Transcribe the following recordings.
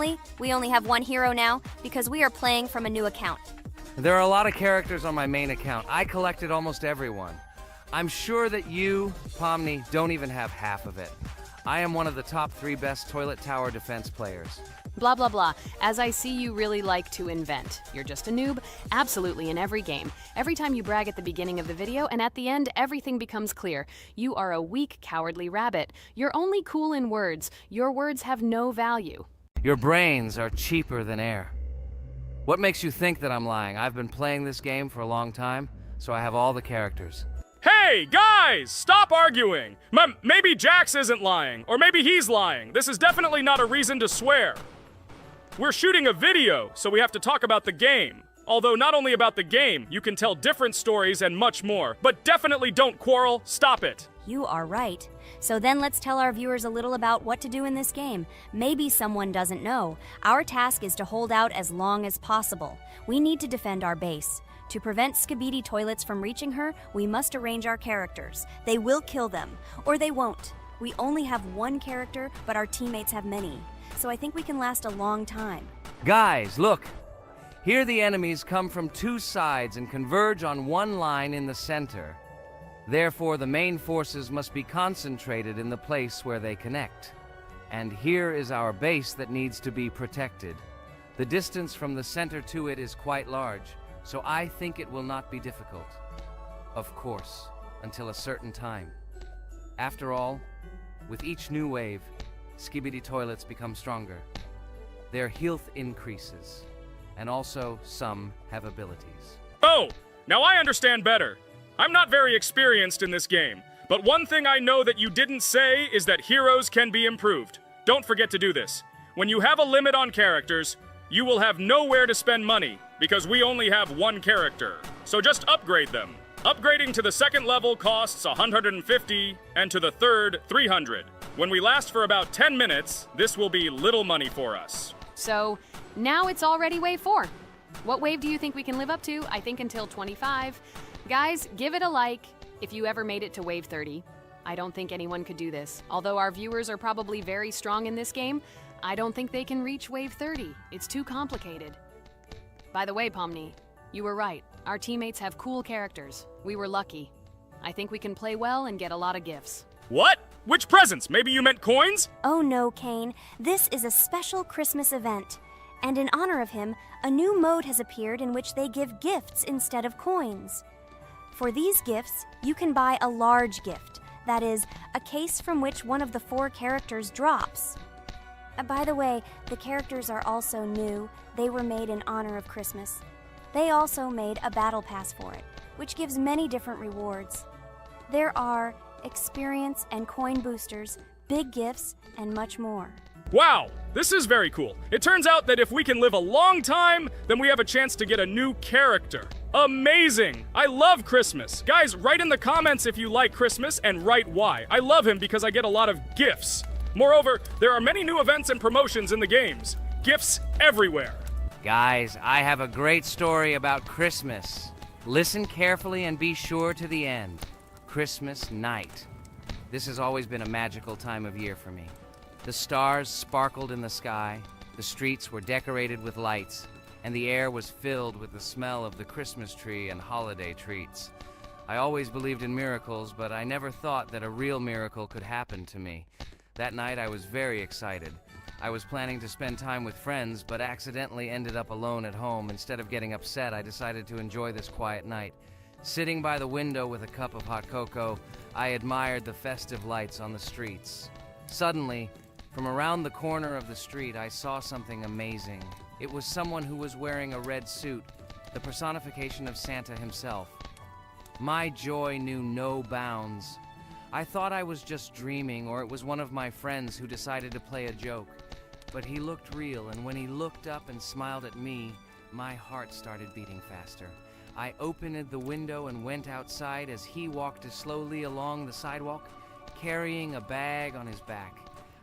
Unfortunately, we only have one hero now because we are playing from a new account. There are a lot of characters on my main account. I collected almost everyone. I'm sure that you, Pomni, don't even have half of it. I am one of the top 3 best toilet tower defense players. Blah, blah, blah. As I see you really like to invent. You're just a noob, absolutely in every game. Every time you brag at the beginning of the video, and at the end, everything becomes clear. You are a weak, cowardly rabbit. You're only cool in words. Your words have no value. Your brains are cheaper than air. What makes you think that I'm lying? I've been playing this game for a long time, so I have all the characters. Hey, guys! Stop arguing! Maybe Jax isn't lying, or maybe he's lying. This is definitely not a reason to swear. We're shooting a video, so we have to talk about the game. Although not only about the game, you can tell different stories and much more. But definitely don't quarrel. Stop it. You are right. So then let's tell our viewers a little about what to do in this game. Maybe someone doesn't know. Our task is to hold out as long as possible. We need to defend our base. To prevent Skibidi Toilets from reaching her, we must arrange our characters. They will kill them, or they won't. We only have one character, but our teammates have many. So I think we can last a long time. Guys, look! Here the enemies come from 2 sides and converge on one line in the center. Therefore, the main forces must be concentrated in the place where they connect. And here is our base that needs to be protected. The distance from the center to it is quite large, so I think it will not be difficult. Of course, until a certain time. After all, with each new wave, Skibidi Toilets become stronger. Their health increases, and also some have abilities. Oh, now I understand better. I'm not very experienced in this game, but one thing I know that you didn't say is that heroes can be improved. Don't forget to do this. When you have a limit on characters, you will have nowhere to spend money, because we only have one character. So just upgrade them. Upgrading to the 2nd level costs 150, and to the 3rd, 300. When we last for about 10 minutes, this will be little money for us. So, now it's already wave 4. What wave do you think we can live up to? I think until 25. Guys, give it a like if you ever made it to wave 30. I don't think anyone could do this. Although our viewers are probably very strong in this game, I don't think they can reach wave 30. It's too complicated. By the way, Pomni, you were right. Our teammates have cool characters. We were lucky. I think we can play well and get a lot of gifts. What? Which presents? Maybe you meant coins? Oh no, Kane. This is a special Christmas event. And in honor of him, a new mode has appeared in which they give gifts instead of coins. For these gifts, you can buy a large gift. That is, a case from which one of the 4 characters drops. By the way, the characters are also new. They were made in honor of Christmas. They also made a battle pass for it, which gives many different rewards. There are experience and coin boosters, big gifts, and much more. Wow, this is very cool. It turns out that if we can live a long time, then we have a chance to get a new character. Amazing! I love Christmas. Guys, write in the comments if you like Christmas and write why. I love him because I get a lot of gifts. Moreover, there are many new events and promotions in the games. Gifts everywhere. Guys, I have a great story about Christmas. Listen carefully and be sure to the end. Christmas night. This has always been a magical time of year for me. The stars sparkled in the sky, the streets were decorated with lights, and the air was filled with the smell of the Christmas tree and holiday treats. I always believed in miracles, but I never thought that a real miracle could happen to me. That night I was very excited. I was planning to spend time with friends, but accidentally ended up alone at home. Instead of getting upset, I decided to enjoy this quiet night. Sitting by the window with a cup of hot cocoa, I admired the festive lights on the streets. Suddenly, from around the corner of the street, I saw something amazing. It was someone who was wearing a red suit, the personification of Santa himself. My joy knew no bounds. I thought I was just dreaming, or it was one of my friends who decided to play a joke. But he looked real, and when he looked up and smiled at me, my heart started beating faster. I opened the window and went outside as he walked slowly along the sidewalk, carrying a bag on his back,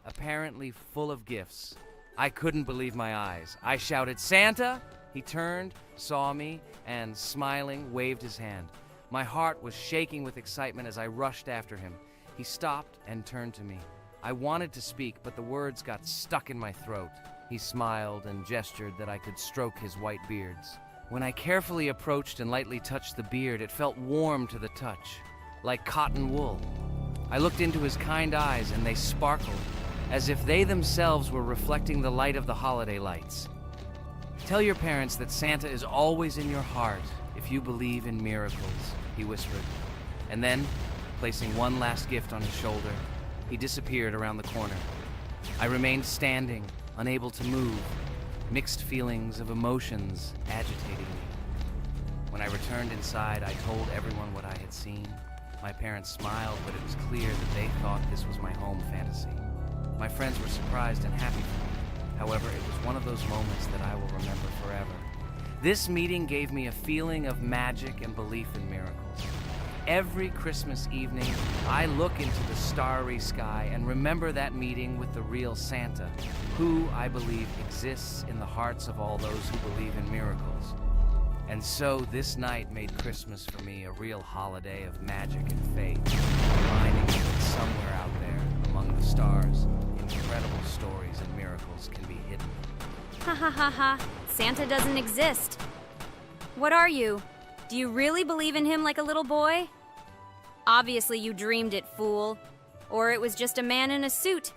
apparently full of gifts. I couldn't believe my eyes. I shouted, "Santa!" He turned, saw me, and smiling, waved his hand. My heart was shaking with excitement as I rushed after him. He stopped and turned to me. I wanted to speak, but the words got stuck in my throat. He smiled and gestured that I could stroke his white beards. When I carefully approached and lightly touched the beard, it felt warm to the touch, like cotton wool. I looked into his kind eyes and they sparkled, as if they themselves were reflecting the light of the holiday lights. Tell your parents that Santa is always in your heart if you believe in miracles, he whispered. And then, placing one last gift on his shoulder, he disappeared around the corner. I remained standing, unable to move, mixed feelings of emotions agitating me. When I returned inside, I told everyone what I had seen. My parents smiled, but it was clear that they thought this was my home fantasy. My friends were surprised and happy for me. However, it was one of those moments that I will remember forever. This meeting gave me a feeling of magic and belief in miracles. Every Christmas evening, I look into the starry sky and remember that meeting with the real Santa, who, I believe, exists in the hearts of all those who believe in miracles. And so this night made Christmas for me a real holiday of magic and faith, reminding me that somewhere out there, among the stars, incredible stories and miracles can be hidden. Ha ha ha ha. Santa doesn't exist. What are you? Do you really believe in him like a little boy? Obviously you dreamed it, fool. Or it was just a man in a suit.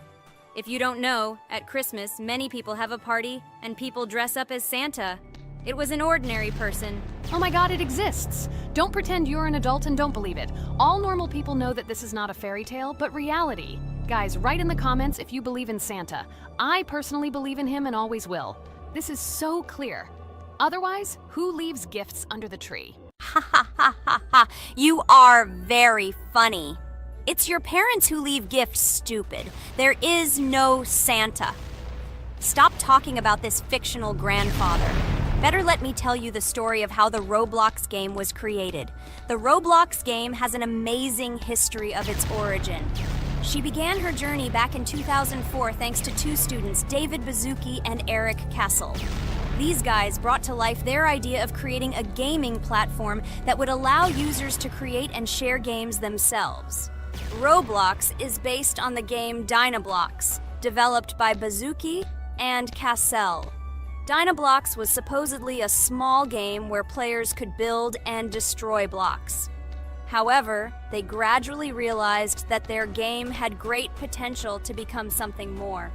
If you don't know, at Christmas, many people have a party and people dress up as Santa. It was an ordinary person. Oh my god, it exists! Don't pretend you're an adult and don't believe it. All normal people know that this is not a fairy tale, but reality. Guys, write in the comments if you believe in Santa. I personally believe in him and always will. This is so clear. Otherwise, who leaves gifts under the tree? Ha ha ha ha ha. You are very funny. It's your parents who leave gifts, stupid. There is no Santa. Stop talking about this fictional grandfather. Better let me tell you the story of how the Roblox game was created. The Roblox game has an amazing history of its origin. She began her journey back in 2004 thanks to two students, David Bazuki and Eric Castle. These guys brought to life their idea of creating a gaming platform that would allow users to create and share games themselves. Roblox is based on the game Dynablox, developed by Bazuki and Cassell. Dynablox was supposedly a small game where players could build and destroy blocks. However, they gradually realized that their game had great potential to become something more.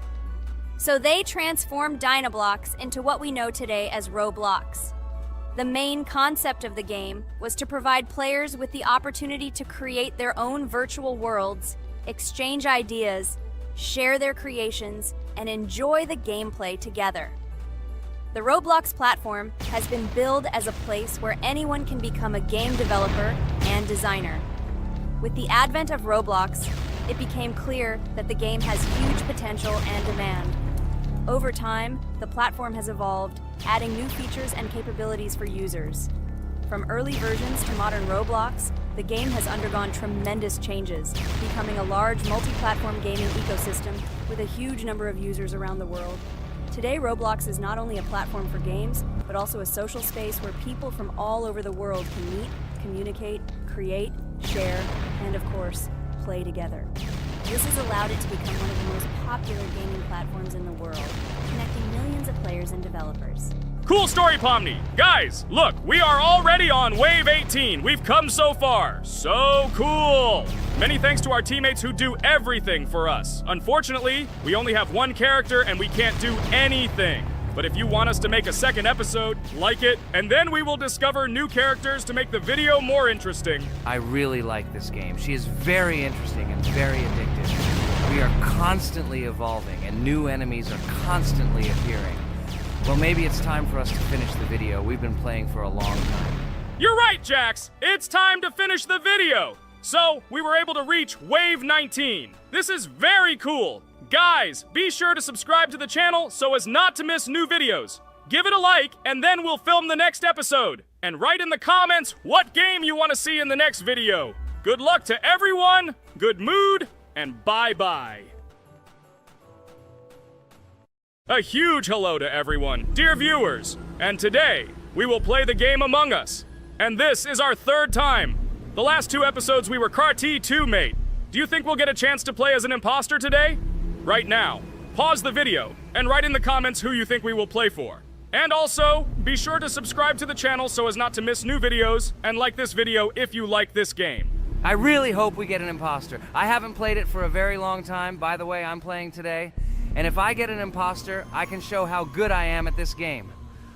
So they transformed Dynablox into what we know today as Roblox. The main concept of the game was to provide players with the opportunity to create their own virtual worlds, exchange ideas, share their creations, and enjoy the gameplay together. The Roblox platform has been billed as a place where anyone can become a game developer and designer. With the advent of Roblox, it became clear that the game has huge potential and demand. Over time, the platform has evolved, adding new features and capabilities for users. From early versions to modern Roblox, the game has undergone tremendous changes, becoming a large multi-platform gaming ecosystem with a huge number of users around the world. Today, Roblox is not only a platform for games, but also a social space where people from all over the world can meet, communicate, create, share, and of course, play together. This has allowed it to become one of the most popular gaming platforms in the world, connecting millions of players and developers. Cool story, Pomni. Guys, look, we are already on Wave 18. We've come so far. So cool. Many thanks to our teammates who do everything for us. Unfortunately, we only have one character and we can't do anything. But if you want us to make a second episode, like it, and then we will discover new characters to make the video more interesting. I really like this game. She is very interesting and very addictive. We are constantly evolving and new enemies are constantly appearing. Well, maybe it's time for us to finish the video. We've been playing for a long time. You're right, Jax. It's time to finish the video. So, we were able to reach Wave 19. This is very cool. Guys, be sure to subscribe to the channel so as not to miss new videos. Give it a like, and then we'll film the next episode. And write in the comments what game you want to see in the next video. Good luck to everyone, good mood, and bye-bye. A huge hello to everyone, dear viewers. And today, we will play the game Among Us. And this is our third time. The last two episodes we were CAR-T 2 mate. Do you think we'll get a chance to play as an imposter today? Right now, pause the video and write in the comments who you think we will play for. And also, be sure to subscribe to the channel so as not to miss new videos, and like this video if you like this game. I really hope we get an imposter. I haven't played it for a very long time. By the way, I'm playing today. And if I get an imposter, I can show how good I am at this game.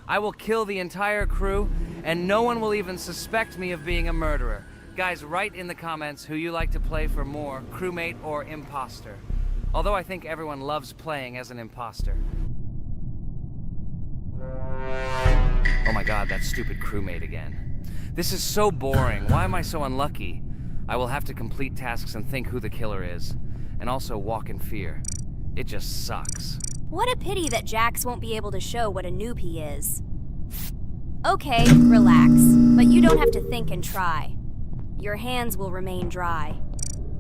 I will kill the entire crew, and no one will even suspect me of being a murderer. Guys, write in the comments who you like to play for more, crewmate or imposter. Although I think everyone loves playing as an imposter. Oh my god, that stupid crewmate again. This is so boring. Why am I so unlucky? I will have to complete tasks and think who the killer is, and also walk in fear. It just sucks. What a pity that Jax won't be able to show what a noob he is. Okay, relax, but you don't have to think and try. Your hands will remain dry.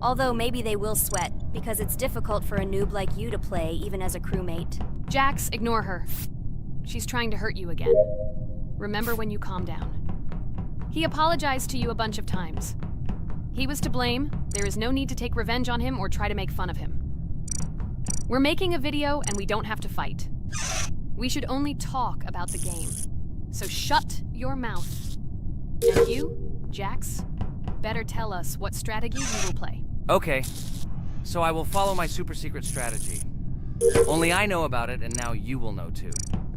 Although maybe they will sweat, because it's difficult for a noob like you to play even as a crewmate. Jax, ignore her. She's trying to hurt you again. Remember when you calm down. He apologized to you a bunch of times. He was to blame. There is no need to take revenge on him or try to make fun of him. We're making a video and we don't have to fight. We should only talk about the game. So shut your mouth. And you, Jax, better tell us what strategy you will play. Okay, so I will follow my super secret strategy. Only I know about it, and now you will know too.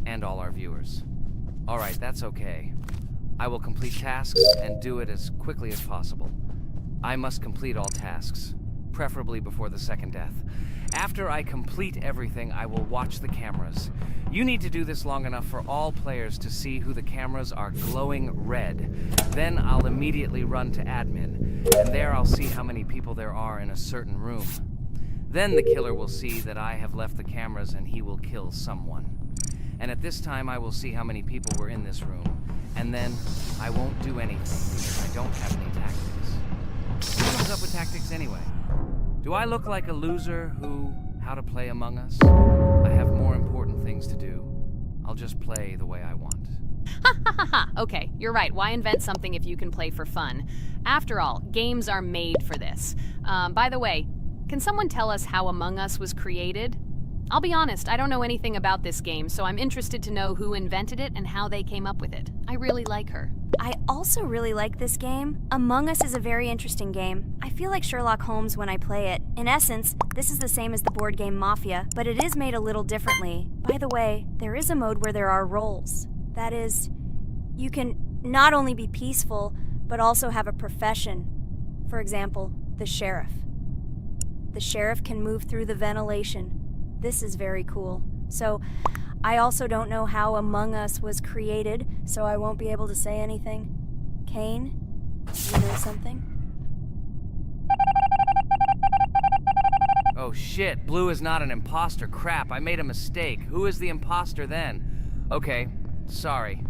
And all our viewers. Alright, that's okay. I will complete tasks and do it as quickly as possible. I must complete all tasks, preferably before the second death. After I complete everything, I will watch the cameras. You need to do this long enough for all players to see who the cameras are glowing red. Then I'll immediately run to admin, and there I'll see how many people there are in a certain room. Then the killer will see that I have left the cameras and he will kill someone. And at this time I will see how many people were in this room, and then I won't do anything because I don't have any tactics. Who comes up with tactics anyway? Do I look like a loser how to play Among Us? I have more important things to do. I'll just play the way I want. Ha ha ha ha! Okay, you're right. Why invent something if you can play for fun? After all, games are made for this. By the way, can someone tell us how Among Us was created? I'll be honest, I don't know anything about this game, so I'm interested to know who invented it and how they came up with it. I really like her. I also really like this game. Among Us is a very interesting game. I feel like Sherlock Holmes when I play it. In essence, this is the same as the board game Mafia, but it is made a little differently. By the way, there is a mode where there are roles. That is, you can not only be peaceful, but also have a profession. For example, the sheriff. The sheriff can move through the ventilation. This is very cool. So, I also don't know how Among Us was created, so I won't be able to say anything. Kane, you know something? Oh shit, Blue is not an imposter. Crap, I made a mistake. Who is the imposter then? Okay, sorry.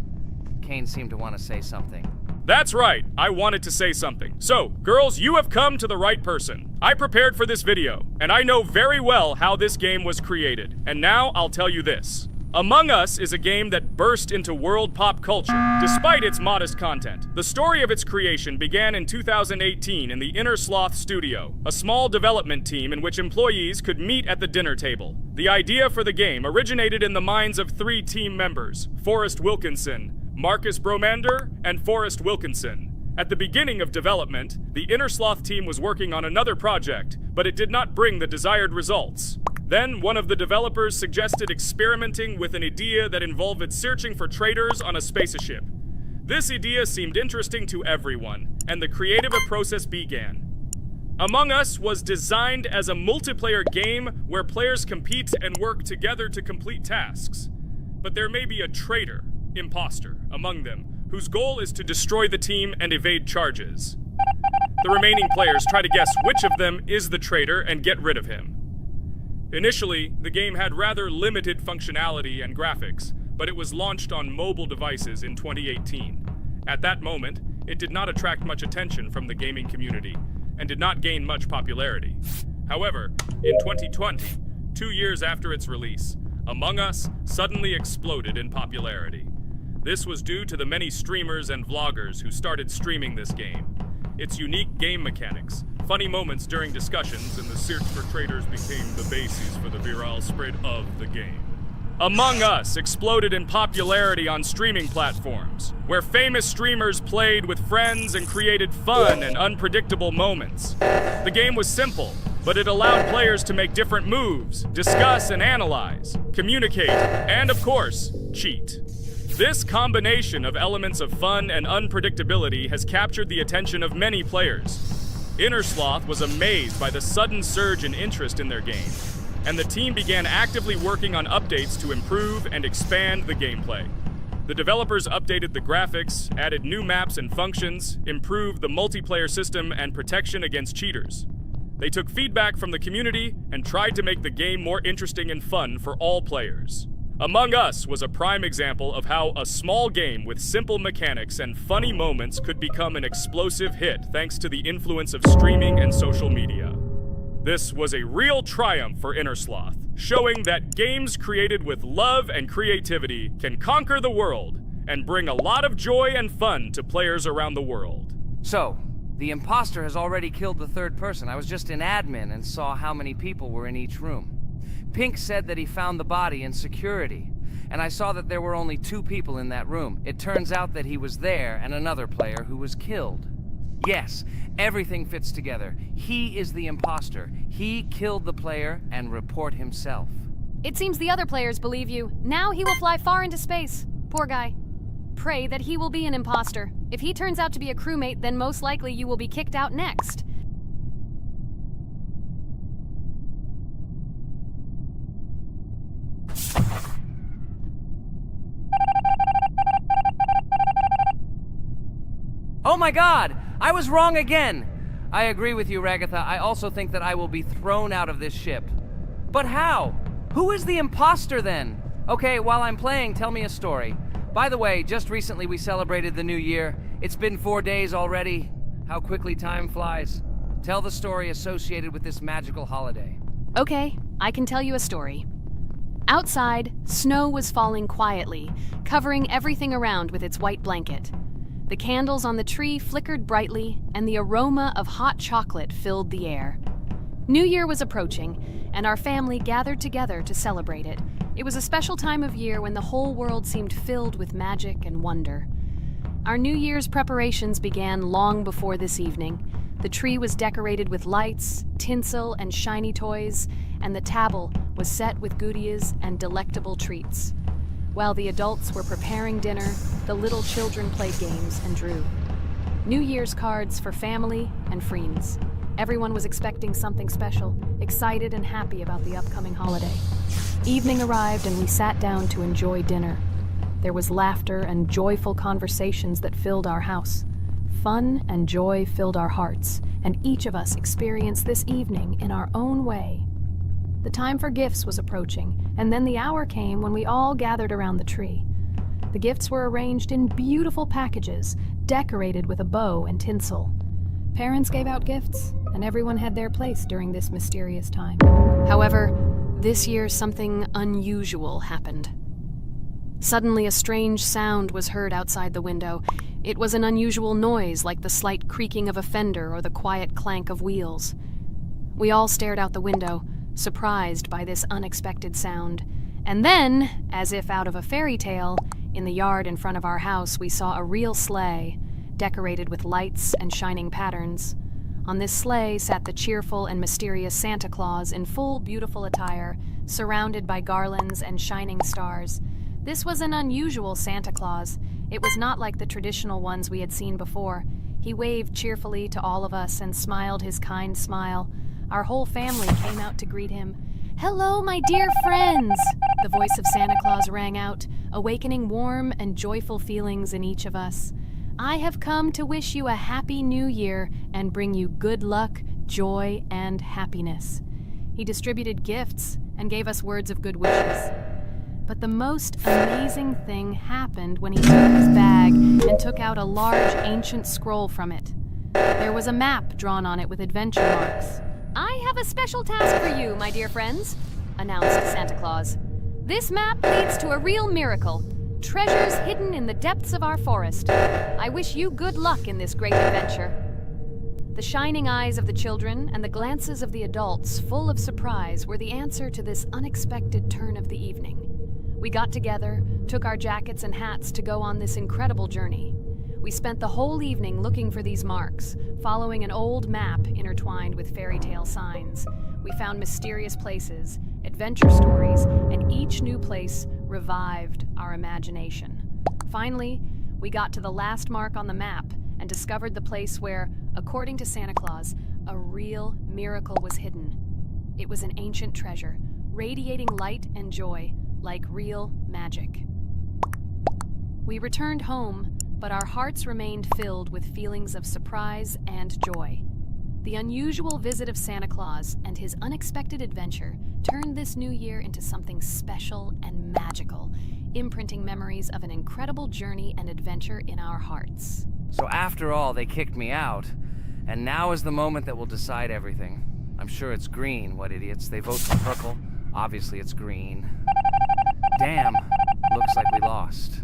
Kane seemed to want to say something. That's right, I wanted to say something. So, girls, you have come to the right person. I prepared for this video, and I know very well how this game was created. And now I'll tell you this. Among Us is a game that burst into world pop culture, despite its modest content. The story of its creation began in 2018 in the Inner Sloth Studio, a small development team in which employees could meet at the dinner table. The idea for the game originated in the minds of 3 team members, Forrest Wilkinson, Marcus Bromander, and Forrest Wilkinson. At the beginning of development, the Inner Sloth team was working on another project, but it did not bring the desired results. Then, one of the developers suggested experimenting with an idea that involved searching for traitors on a spaceship. This idea seemed interesting to everyone, and the creative process began. Among Us was designed as a multiplayer game where players compete and work together to complete tasks. But there may be a traitor, imposter, among them, whose goal is to destroy the team and evade charges. The remaining players try to guess which of them is the traitor and get rid of him. Initially, the game had rather limited functionality and graphics, but it was launched on mobile devices in 2018. At that moment, it did not attract much attention from the gaming community, and did not gain much popularity. However, in 2020, 2 years after its release, Among Us suddenly exploded in popularity. This was due to the many streamers and vloggers who started streaming this game. its unique game mechanics, funny moments during discussions, and the search for traitors became the basis for the viral spread of the game. Among Us exploded in popularity on streaming platforms, where famous streamers played with friends and created fun and unpredictable moments. The game was simple, but it allowed players to make different moves, discuss and analyze, communicate, and of course, cheat. This combination of elements of fun and unpredictability has captured the attention of many players. Innersloth was amazed by the sudden surge in interest in their game, and the team began actively working on updates to improve and expand the gameplay. The developers updated the graphics, added new maps and functions, improved the multiplayer system and protection against cheaters. They took feedback from the community and tried to make the game more interesting and fun for all players. Among Us was a prime example of how a small game with simple mechanics and funny moments could become an explosive hit thanks to the influence of streaming and social media. This was a real triumph for Innersloth, showing that games created with love and creativity can conquer the world and bring a lot of joy and fun to players around the world. So, the imposter has already killed the third person. I was just in admin and saw how many people were in each room. Pink said that he found the body in security, and I saw that there were only 2 people in that room. It turns out that he was there and another player who was killed. Yes, everything fits together. He is the imposter. He killed the player and report himself. It seems the other players believe you. Now he will fly far into space. Poor guy. Pray that he will be an imposter. If he turns out to be a crewmate, then most likely you will be kicked out next. Oh my god! I was wrong again! I agree with you, Ragatha. I also think that I will be thrown out of this ship. But how? Who is the imposter then? Okay, while I'm playing, tell me a story. By the way, just recently we celebrated the new year. It's been 4 days already. How quickly time flies. Tell the story associated with this magical holiday. Okay, I can tell you a story. Outside, snow was falling quietly, covering everything around with its white blanket. The candles on the tree flickered brightly, and the aroma of hot chocolate filled the air. New Year was approaching, and our family gathered together to celebrate it. It was a special time of year when the whole world seemed filled with magic and wonder. Our New Year's preparations began long before this evening. The tree was decorated with lights, tinsel, and shiny toys, and the table was set with goodies and delectable treats. While the adults were preparing dinner, the little children played games and drew. New Year's cards for family and friends. Everyone was expecting something special, excited and happy about the upcoming holiday. Evening arrived and we sat down to enjoy dinner. There was laughter and joyful conversations that filled our house. Fun and joy filled our hearts, and each of us experienced this evening in our own way. The time for gifts was approaching, and then the hour came when we all gathered around the tree. The gifts were arranged in beautiful packages, decorated with a bow and tinsel. Parents gave out gifts, and everyone had their place during this mysterious time. However, this year something unusual happened. Suddenly a strange sound was heard outside the window. It was an unusual noise, like the slight creaking of a fender or the quiet clank of wheels. We all stared out the window, surprised by this unexpected sound. And then, as if out of a fairy tale, in the yard in front of our house we saw a real sleigh, decorated with lights and shining patterns. On this sleigh sat the cheerful and mysterious Santa Claus in full beautiful attire, surrounded by garlands and shining stars. This was an unusual Santa Claus. It was not like the traditional ones we had seen before. He waved cheerfully to all of us and smiled his kind smile. Our whole family came out to greet him. "Hello, my dear friends!" The voice of Santa Claus rang out, awakening warm and joyful feelings in each of us. "I have come to wish you a happy new year and bring you good luck, joy, and happiness." He distributed gifts and gave us words of good wishes. But the most amazing thing happened when he took his bag and took out a large ancient scroll from it. There was a map drawn on it with adventure marks. "I have a special task for you, my dear friends," announced Santa Claus. "This map leads to a real miracle. Treasures hidden in the depths of our forest. I wish you good luck in this great adventure." The shining eyes of the children and the glances of the adults, full of surprise, were the answer to this unexpected turn of the evening. We got together, took our jackets and hats to go on this incredible journey. We spent the whole evening looking for these marks, following an old map intertwined with fairy tale signs. We found mysterious places, adventure stories, and each new place revived our imagination. Finally, we got to the last mark on the map and discovered the place where, according to Santa Claus, a real miracle was hidden. It was an ancient treasure, radiating light and joy like real magic. We returned home, but our hearts remained filled with feelings of surprise and joy. The unusual visit of Santa Claus and his unexpected adventure turned this new year into something special and magical, imprinting memories of an incredible journey and adventure in our hearts. So after all, they kicked me out, and now is the moment that will decide everything. I'm sure it's green, what idiots. They vote for purple. Obviously it's green. Damn, looks like we lost.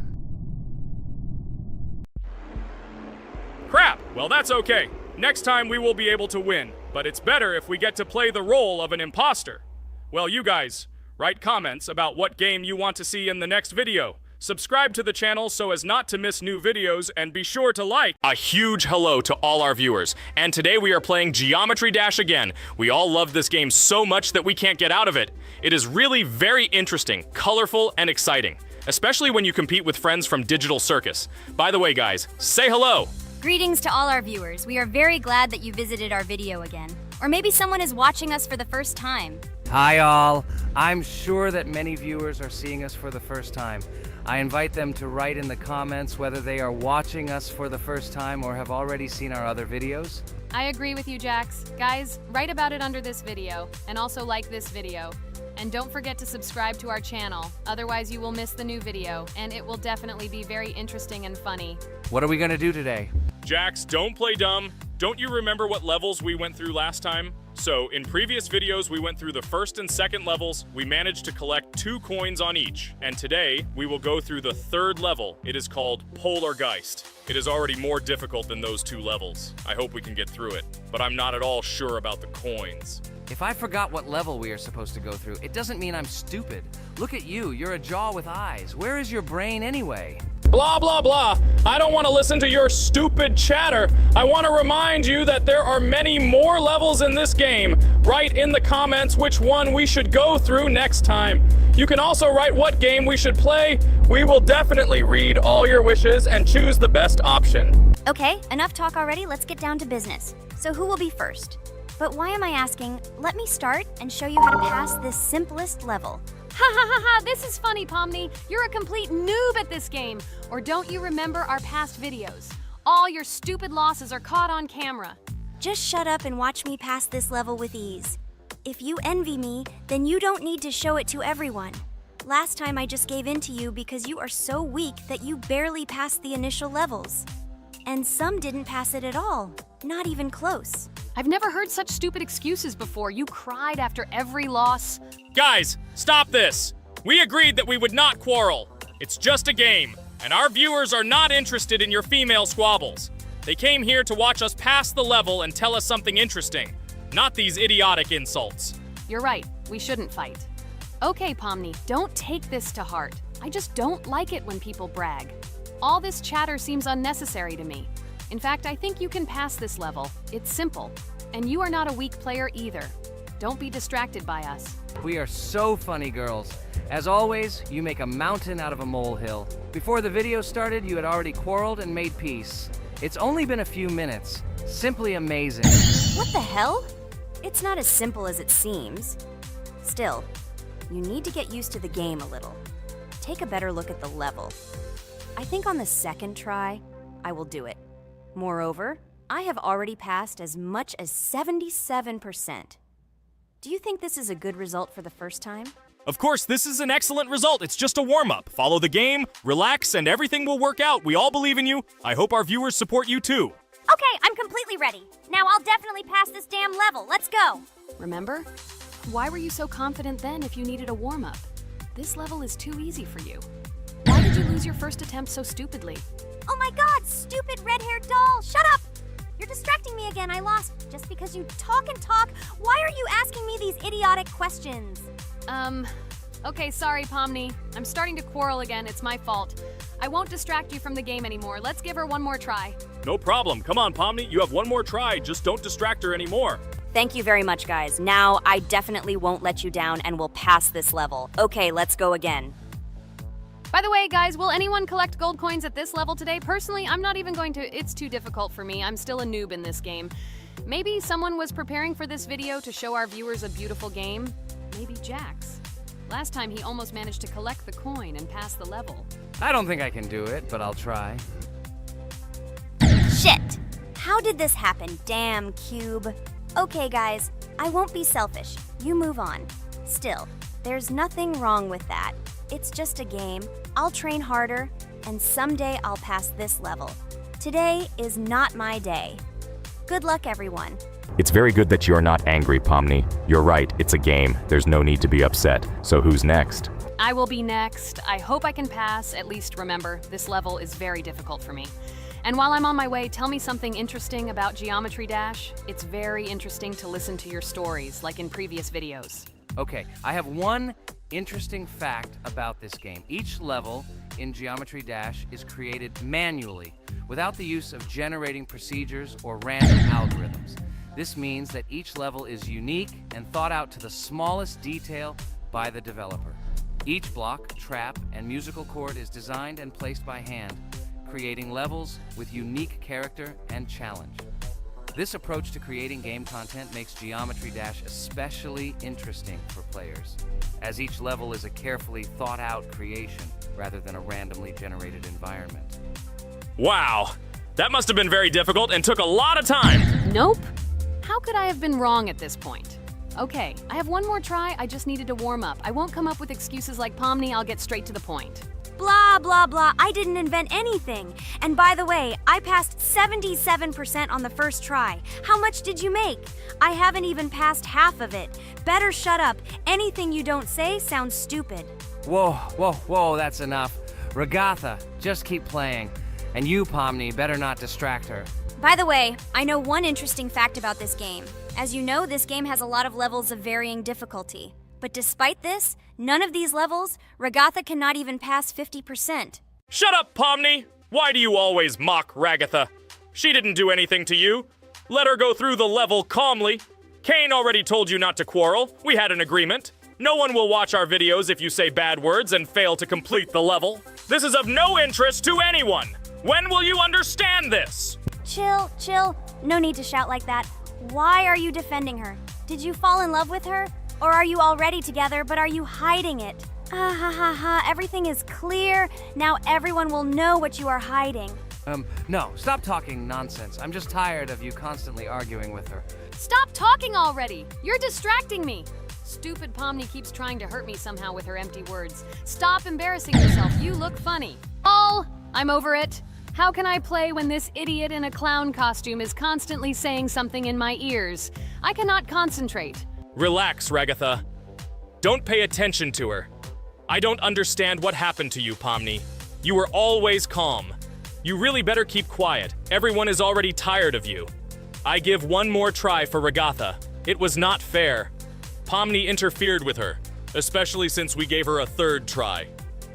Crap! Well, that's okay. Next time we will be able to win, but it's better if we get to play the role of an imposter. Well, you guys, write comments about what game you want to see in the next video. Subscribe to the channel so as not to miss new videos, and be sure to like. A huge hello to all our viewers, and today we are playing Geometry Dash again. We all love this game so much that we can't get out of it. It is really very interesting, colorful, and exciting, especially when you compete with friends from Digital Circus. By the way, guys, say hello! Greetings to all our viewers. We are very glad that you visited our video again. Or maybe someone is watching us for the first time. Hi all. I'm sure that many viewers are seeing us for the first time. I invite them to write in the comments whether they are watching us for the first time or have already seen our other videos. I agree with you, Jax. Guys, write about it under this video, and also like this video. And don't forget to subscribe to our channel, otherwise you will miss the new video, and it will definitely be very interesting and funny. What are we gonna do today? Jax, don't play dumb. Don't you remember what levels we went through last time? So, in previous videos, we went through the first and second levels. We managed to collect 2 coins on each. And today, we will go through the third level. It is called Polargeist. It is already more difficult than those 2 levels. I hope we can get through it, but I'm not at all sure about the coins. If I forgot what level we are supposed to go through, it doesn't mean I'm stupid. Look at you, you're a jaw with eyes. Where is your brain anyway? Blah, blah, blah. I don't want to listen to your stupid chatter. I want to remind you that there are many more levels in this game. Write in the comments which one we should go through next time. You can also write what game we should play. We will definitely read all your wishes and choose the best option. Okay, enough talk already. Let's get down to business. So who will be first? But why am I asking? Let me start and show you how to pass this simplest level. Ha ha ha ha, this is funny, Pomni. You're a complete noob at this game. Or don't you remember our past videos? All your stupid losses are caught on camera. Just shut up and watch me pass this level with ease. If you envy me, then you don't need to show it to everyone. Last time I just gave in to you because you are so weak that you barely passed the initial levels. And some didn't pass it at all, not even close. I've never heard such stupid excuses before. You cried after every loss. Guys, stop this. We agreed that we would not quarrel. It's just a game, and our viewers are not interested in your female squabbles. They came here to watch us pass the level and tell us something interesting, not these idiotic insults. You're right, we shouldn't fight. Okay, Pomni, don't take this to heart. I just don't like it when people brag. All this chatter seems unnecessary to me. In fact, I think you can pass this level. It's simple. And you are not a weak player either. Don't be distracted by us. We are so funny, girls. As always, you make a mountain out of a molehill. Before the video started, you had already quarreled and made peace. It's only been a few minutes. Simply amazing. What the hell? It's not as simple as it seems. Still, you need to get used to the game a little. Take a better look at the level. I think on the second try, I will do it. Moreover, I have already passed as much as 77%. Do you think this is a good result for the first time? Of course, this is an excellent result. It's just a warm-up. Follow the game, relax, and everything will work out. We all believe in you. I hope our viewers support you too. Okay, I'm completely ready. Now I'll definitely pass this damn level. Let's go. Remember? Why were you so confident then if you needed a warm-up? This level is too easy for you. Why did you lose your first attempt so stupidly? Oh my god, stupid red-haired doll, shut up! You're distracting me again. I lost. Just because you talk and talk, why are you asking me these idiotic questions? Okay, sorry, Pomni. I'm starting to quarrel again. It's my fault. I won't distract you from the game anymore. Let's give her one more try. No problem. Come on, Pomni. You have one more try. Just don't distract her anymore. Thank you very much, guys. Now, I definitely won't let you down and will pass this level. Okay, let's go again. By the way, guys, will anyone collect gold coins at this level today? Personally, I'm not even going to. It's too difficult for me. I'm still a noob in this game. Maybe someone was preparing for this video to show our viewers a beautiful game. Maybe Jax. Last time he almost managed to collect the coin and pass the level. I don't think I can do it, but I'll try. Shit! How did this happen? Damn, Cube. Okay, guys, I won't be selfish. You move on. Still, there's nothing wrong with that. It's just a game. I'll train harder, and someday I'll pass this level. Today is not my day. Good luck, everyone. It's very good that you're not angry, Pomni. You're right, it's a game. There's no need to be upset. So who's next? I will be next. I hope I can pass. At least remember, this level is very difficult for me. And while I'm on my way, tell me something interesting about Geometry Dash. It's very interesting to listen to your stories, like in previous videos. Okay, I have one interesting fact about this game. Each level in Geometry Dash is created manually, without the use of generating procedures or random algorithms. This means that each level is unique and thought out to the smallest detail by the developer. Each block, trap, and musical chord is designed and placed by hand, creating levels with unique character and challenge. This approach to creating game content makes Geometry Dash especially interesting for players, as each level is a carefully thought-out creation rather than a randomly generated environment. Wow. That must have been very difficult and took a lot of time. Nope. How could I have been wrong at this point? Okay, I have one more try. I just needed to warm up. I won't come up with excuses like Pomni. I'll get straight to the point. Blah, blah, blah. I didn't invent anything. And by the way, I passed 77% on the first try. How much did you make? I haven't even passed half of it. Better shut up. Anything you don't say sounds stupid. Whoa, whoa, whoa, that's enough. Ragatha, just keep playing. And you, Pomni, better not distract her. By the way, I know one interesting fact about this game. As you know, this game has a lot of levels of varying difficulty. But despite this, none of these levels, Ragatha cannot even pass 50%. Shut up, Pomni! Why do you always mock Ragatha? She didn't do anything to you. Let her go through the level calmly. Kane already told you not to quarrel. We had an agreement. No one will watch our videos if you say bad words and fail to complete the level. This is of no interest to anyone. When will you understand this? Chill, chill. No need to shout like that. Why are you defending her? Did you fall in love with her? Or are you already together, but are you hiding it? Ah ha ha ha, everything is clear. Now everyone will know what you are hiding. No, stop talking nonsense. I'm just tired of you constantly arguing with her. Stop talking already! You're distracting me! Stupid Pomni keeps trying to hurt me somehow with her empty words. Stop embarrassing yourself. You look funny. I'm over it. How can I play when this idiot in a clown costume is constantly saying something in my ears? I cannot concentrate. Relax, Ragatha. Don't pay attention to her. I don't understand what happened to you, Pomni. You were always calm. You really better keep quiet. Everyone is already tired of you. I give one more try for Ragatha. It was not fair. Pomni interfered with her, especially since we gave her a third try.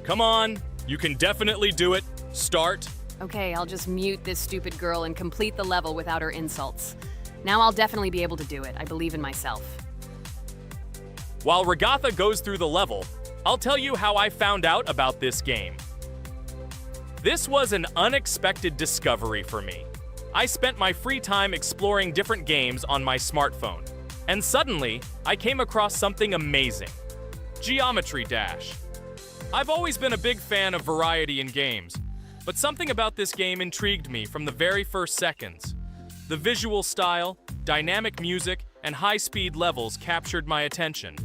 Come on, you can definitely do it. Start. Okay, I'll just mute this stupid girl and complete the level without her insults. Now I'll definitely be able to do it. I believe in myself. While Ragatha goes through the level, I'll tell you how I found out about this game. This was an unexpected discovery for me. I spent my free time exploring different games on my smartphone, and suddenly, I came across something amazing. Geometry Dash. I've always been a big fan of variety in games, but something about this game intrigued me from the very first seconds. The visual style, dynamic music, and high-speed levels captured my attention.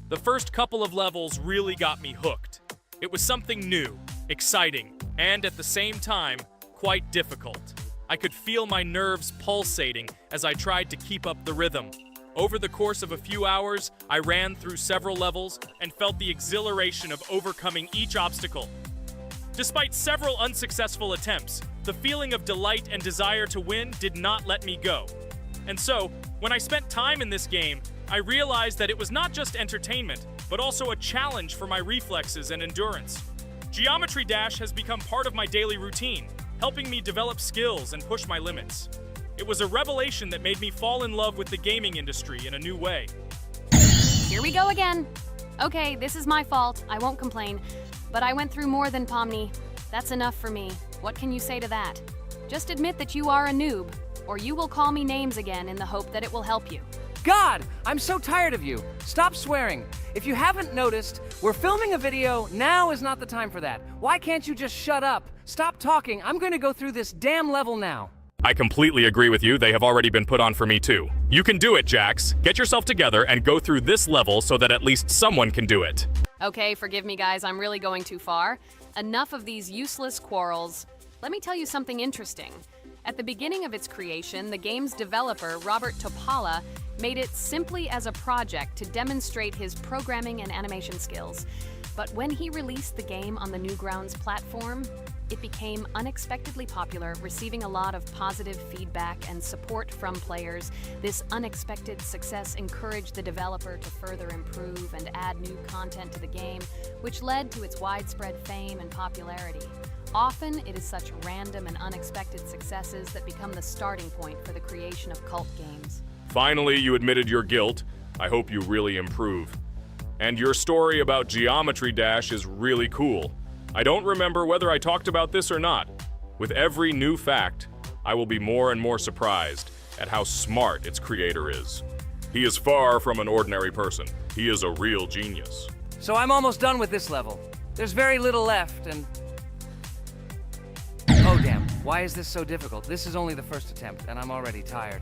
The first couple of levels really got me hooked. It was something new, exciting, and at the same time, quite difficult. I could feel my nerves pulsating as I tried to keep up the rhythm. Over the course of a few hours, I ran through several levels and felt the exhilaration of overcoming each obstacle. Despite several unsuccessful attempts, the feeling of delight and desire to win did not let me go. And so, when I spent time in this game, I realized that it was not just entertainment, but also a challenge for my reflexes and endurance. Geometry Dash has become part of my daily routine, helping me develop skills and push my limits. It was a revelation that made me fall in love with the gaming industry in a new way. Here we go again. Okay, this is my fault. I won't complain. But I went through more than Pomni. That's enough for me. What can you say to that? Just admit that you are a noob, or you will call me names again in the hope that it will help you. God, I'm so tired of you. Stop swearing. If you haven't noticed, we're filming a video. Now is not the time for that. Why can't you just shut up? Stop talking. I'm going to go through this damn level now. I completely agree with you. They have already been put on for me too. You can do it, Jax. Get yourself together and go through this level so that at least someone can do it. Okay, forgive me guys, I'm really going too far. Enough of these useless quarrels. Let me tell you something interesting. At the beginning of its creation, the game's developer, Robert Topala, made it simply as a project to demonstrate his programming and animation skills. But when he released the game on the Newgrounds platform, it became unexpectedly popular, receiving a lot of positive feedback and support from players. This unexpected success encouraged the developer to further improve and add new content to the game, which led to its widespread fame and popularity. Often, it is such random and unexpected successes that become the starting point for the creation of cult games. Finally, you admitted your guilt. I hope you really improve. And your story about Geometry Dash is really cool. I don't remember whether I talked about this or not. With every new fact, I will be more and more surprised at how smart its creator is. He is far from an ordinary person. He is a real genius. So I'm almost done with this level. There's very little left, and... Oh damn, why is this so difficult? This is only the first attempt, and I'm already tired.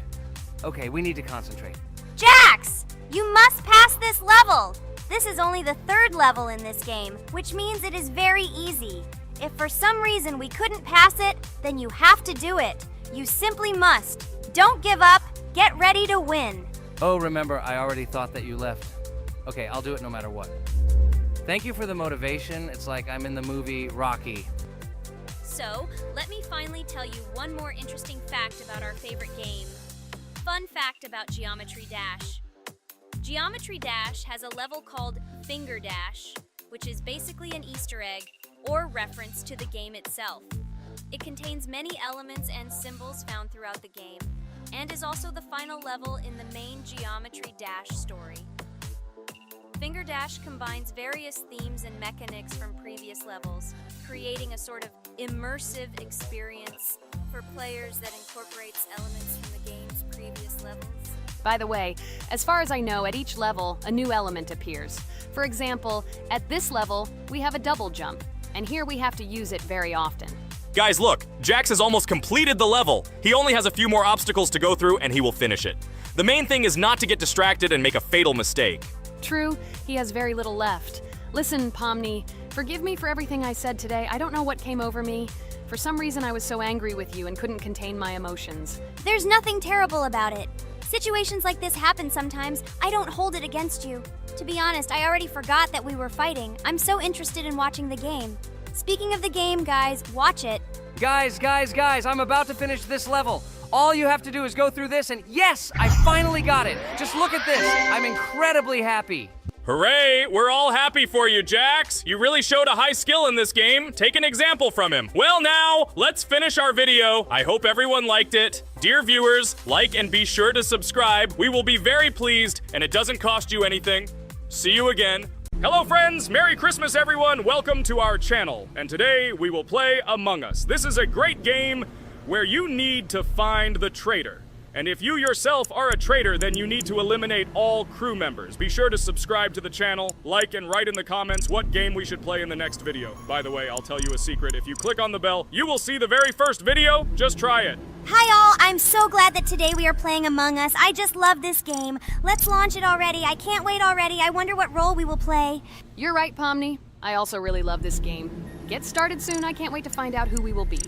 Okay, we need to concentrate. Jax! You must pass this level! This is only the third level in this game, which means it is very easy. If for some reason we couldn't pass it, then you have to do it. You simply must. Don't give up. Get ready to win. Oh, remember, I already thought that you left. Okay, I'll do it no matter what. Thank you for the motivation. It's like I'm in the movie Rocky. So, let me finally tell you one more interesting fact about our favorite game. Fun fact about Geometry Dash. Geometry Dash has a level called Finger Dash, which is basically an Easter egg or reference to the game itself. It contains many elements and symbols found throughout the game, and is also the final level in the main Geometry Dash story. Finger Dash combines various themes and mechanics from previous levels, creating a sort of immersive experience for players that incorporates elements from the game's previous levels. By the way, as far as I know, at each level, a new element appears. For example, at this level, we have a double jump, and here we have to use it very often. Guys, look, Jax has almost completed the level. He only has a few more obstacles to go through, and he will finish it. The main thing is not to get distracted and make a fatal mistake. True, he has very little left. Listen, Pomni, forgive me for everything I said today. I don't know what came over me. For some reason, I was so angry with you and couldn't contain my emotions. There's nothing terrible about it. Situations like this happen sometimes. I don't hold it against you. To be honest, I already forgot that we were fighting. I'm so interested in watching the game. Speaking of the game, guys, watch it. Guys, I'm about to finish this level. All you have to do is go through this, and yes, I finally got it. Just look at this. I'm incredibly happy. Hooray! We're all happy for you, Jax! You really showed a high skill in this game. Take an example from him. Well now, let's finish our video. I hope everyone liked it. Dear viewers, like and be sure to subscribe. We will be very pleased, and it doesn't cost you anything. See you again. Hello friends, Merry Christmas everyone. Welcome to our channel. And today we will play Among Us. This is a great game where you need to find the traitor. And if you yourself are a traitor, then you need to eliminate all crew members. Be sure to subscribe to the channel, like and write in the comments what game we should play in the next video. By the way, I'll tell you a secret. If you click on the bell, you will see the very first video. Just try it. Hi all, I'm so glad that today we are playing Among Us. I just love this game. Let's launch it already. I can't wait already. I wonder what role we will play. You're right, Pomni. I also really love this game. Get started soon. I can't wait to find out who we will be.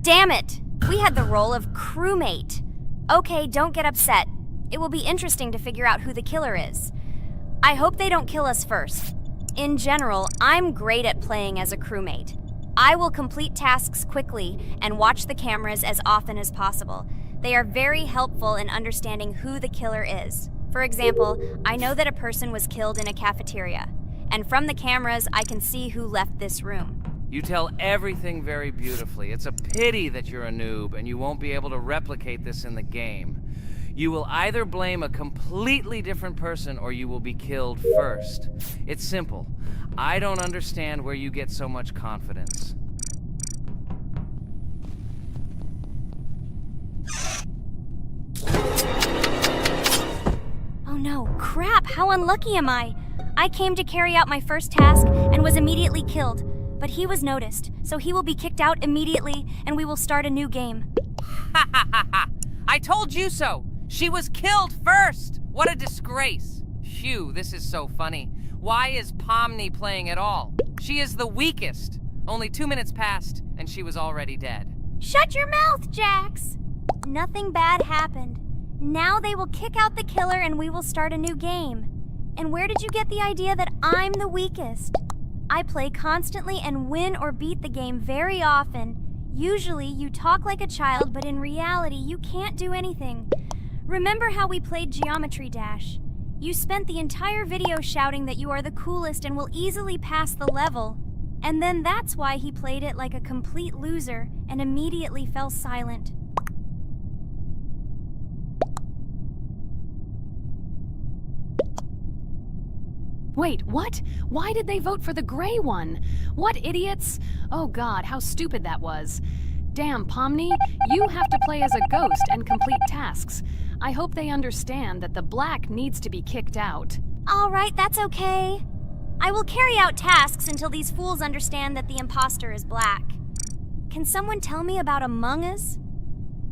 Damn it! We had the role of crewmate. Okay, don't get upset. It will be interesting to figure out who the killer is. I hope they don't kill us first. In general, I'm great at playing as a crewmate. I will complete tasks quickly and watch the cameras as often as possible. They are very helpful in understanding who the killer is. For example, I know that a person was killed in a cafeteria, and from the cameras, I can see who left this room. You tell everything very beautifully. It's a pity that you're a noob and you won't be able to replicate this in the game. You will either blame a completely different person or you will be killed first. It's simple. I don't understand where you get so much confidence. Oh no, crap, how unlucky am I? I came to carry out my first task and was immediately killed, but he was noticed, so he will be kicked out immediately and we will start a new game. Ha ha ha ha! I told you so! She was killed first! What a disgrace! Phew, this is so funny. Why is Pomni playing at all? She is the weakest. Only 2 minutes passed, and she was already dead. Shut your mouth, Jax! Nothing bad happened. Now they will kick out the killer and we will start a new game. And where did you get the idea that I'm the weakest? I play constantly and win or beat the game very often. Usually you talk like a child, but in reality you can't do anything. Remember how we played Geometry Dash? You spent the entire video shouting that you are the coolest and will easily pass the level. And then that's why he played it like a complete loser and immediately fell silent. Wait, what? Why did they vote for the gray one? What idiots? Oh god, how stupid that was. Damn, Pomni, you have to play as a ghost and complete tasks. I hope they understand that the black needs to be kicked out. All right, that's okay. I will carry out tasks until these fools understand that the imposter is black. Can someone tell me about Among Us?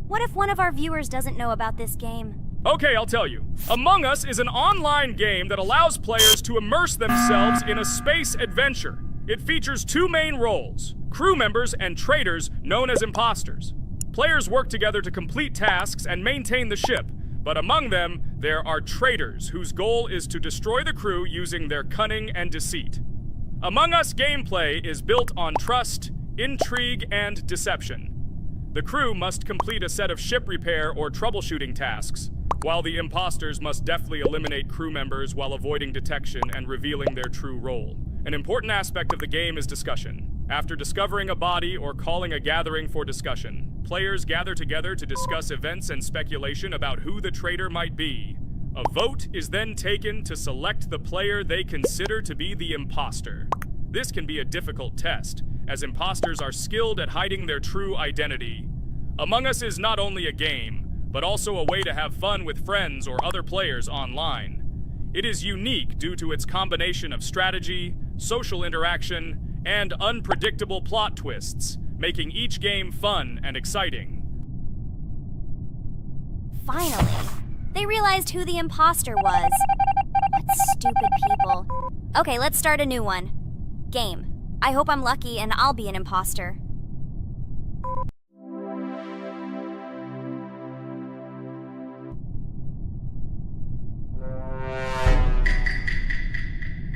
What if one of our viewers doesn't know about this game? Okay, I'll tell you. Among Us is an online game that allows players to immerse themselves in a space adventure. It features 2 main roles, crew members and traitors known as imposters. Players work together to complete tasks and maintain the ship, but among them, there are traitors whose goal is to destroy the crew using their cunning and deceit. Among Us gameplay is built on trust, intrigue, and deception. The crew must complete a set of ship repair or troubleshooting tasks, while the imposters must deftly eliminate crew members while avoiding detection and revealing their true role. An important aspect of the game is discussion. After discovering a body or calling a gathering for discussion, players gather together to discuss events and speculation about who the traitor might be. A vote is then taken to select the player they consider to be the imposter. This can be a difficult test, as imposters are skilled at hiding their true identity. Among Us is not only a game, but also a way to have fun with friends or other players online. It is unique due to its combination of strategy, social interaction, and unpredictable plot twists, making each game fun and exciting. Finally, they realized who the imposter was. What stupid people. Okay, let's start a new one. Game. I hope I'm lucky and I'll be an imposter.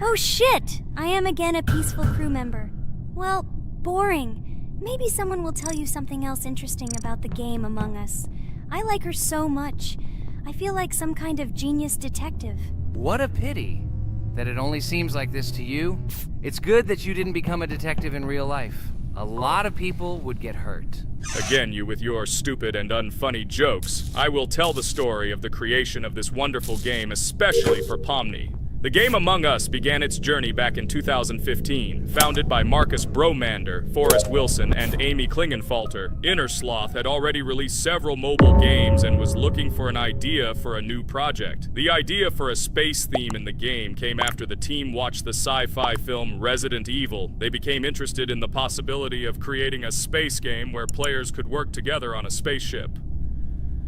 Oh shit! I am again a peaceful crew member. Well, boring. Maybe someone will tell you something else interesting about the game Among Us. I like her so much. I feel like some kind of genius detective. What a pity that it only seems like this to you. It's good that you didn't become a detective in real life. A lot of people would get hurt. Again, you with your stupid and unfunny jokes. I will tell the story of the creation of this wonderful game, especially for Pomni. The game Among Us began its journey back in 2015, founded by Marcus Bromander, Forrest Wilson, and Amy Klingenfalter. Innersloth had already released several mobile games and was looking for an idea for a new project. The idea for a space theme in the game came after the team watched the sci-fi film Resident Evil. They became interested in the possibility of creating a space game where players could work together on a spaceship.